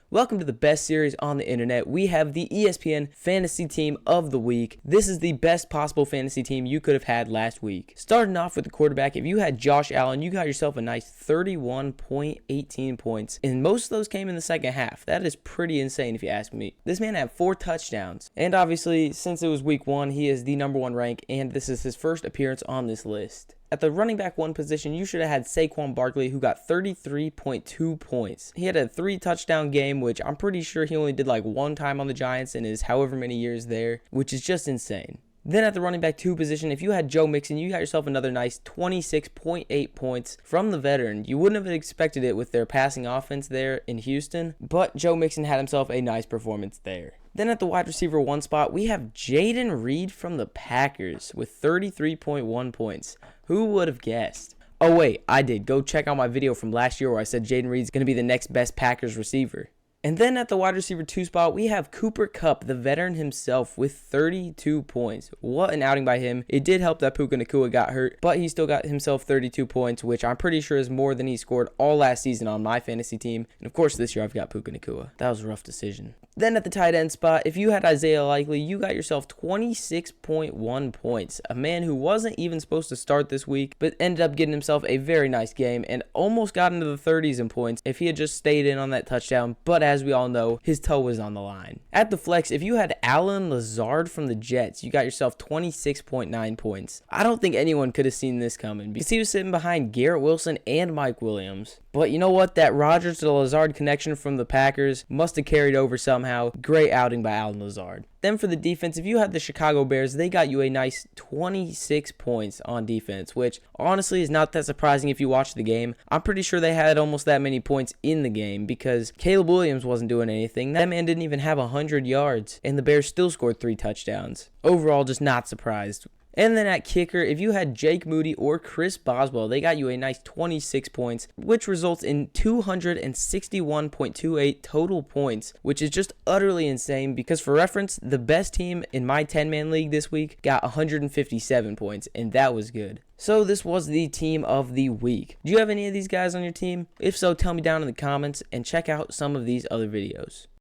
Welcome to the best series on the internet. We have the ESPN Fantasy Team of the Week. This is the best possible fantasy team you could have had last week. Starting off with the quarterback, if you had Josh Allen, you got yourself a nice 31.18 points, and most of those came in the second half. That is pretty insane if you ask me. This man had 4 touchdowns, and obviously, since it was week 1, he is the number 1 rank, and this is his first appearance on this list. At the running back 1 position, you should have had Saquon Barkley, who got 33.2 points. He had a 3 touchdown game, which I'm pretty sure he only did like 1 time on the Giants in his however many years there, which is just insane. Then at the running back 2 position, if you had Joe Mixon, you got yourself another nice 26.8 points from the veteran. You wouldn't have expected it with their passing offense there in Houston, but Joe Mixon had himself a nice performance there. Then at the wide receiver 1 spot, we have Jayden Reed from the Packers with 33.1 points. Who would have guessed? Oh wait, I did. Go check out my video from last year where I said Jayden Reed's going to be the next best Packers receiver. And then at the wide receiver 2 spot, we have Cooper Kupp, the veteran himself, with 32 points. What an outing by him. It did help that Puka Nacua got hurt, but he still got himself 32 points, which I'm pretty sure is more than he scored all last season on my fantasy team. And of course, this year I've got Puka Nacua. That was a rough decision. Then at the tight end spot, if you had Isaiah Likely, you got yourself 26.1 points. A man who wasn't even supposed to start this week, but ended up getting himself a very nice game and almost got into the 30s in points if he had just stayed in on that touchdown. But as we all know, his toe was on the line. At the flex, if you had Allen Lazard from the Jets, you got yourself 26.9 points. I don't think anyone could have seen this coming because he was sitting behind Garrett Wilson and Mike Williams. But you know what? That Rodgers to Lazard connection from the Packers must have carried over somehow. Great outing by Allen Lazard. Then for the defense, if you had the Chicago Bears, they got you a nice 26 points on defense, which honestly is not that surprising if you watch the game. I'm pretty sure they had almost that many points in the game because Caleb Williams wasn't doing anything. That man didn't even have 100 yards, and the Bears still scored 3 touchdowns. Overall, just not surprised. And then at kicker, if you had Jake Moody or Chris Boswell, they got you a nice 26 points, which results in 261.28 total points, which is just utterly insane because for reference, the best team in my 10-man league this week got 157 points, and that was good. So this was the team of the week. Do you have any of these guys on your team? If so, tell me down in the comments and check out some of these other videos.